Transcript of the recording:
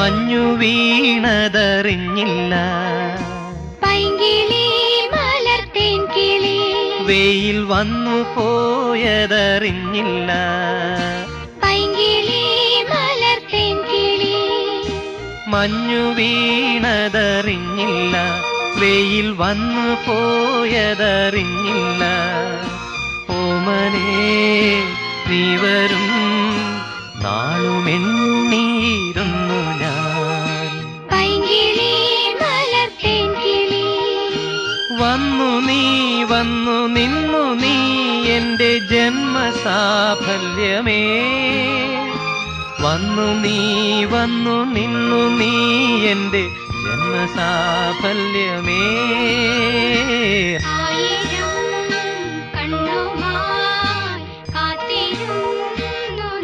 മഞ്ഞു വീണതറിഞ്ഞില്ല, പൈങ്കിളി മലർത്തേൻ കിളി വെയിൽ വന്നു പോയതറിഞ്ഞില്ല, പൈങ്കിളി മലർത്തേൻ കിളി മഞ്ഞു വീണതറിഞ്ഞില്ല, വെയിൽ വന്നു പോയതറിഞ്ഞില്ല. ഓമനേ നീ വരും നാളുമെണ്ണീരുന്നു ഞാൻ, പൈങ്കിളി മലർത്തേൻ കിളി വന്നു നീ വന്നു നിന്നു നീ എന്റെ ജന്മസാഫല്യമേ, വന്നു നീ വന്നു നിന്നു നീ എന്റെ ജന്മസാഫല്യമേ.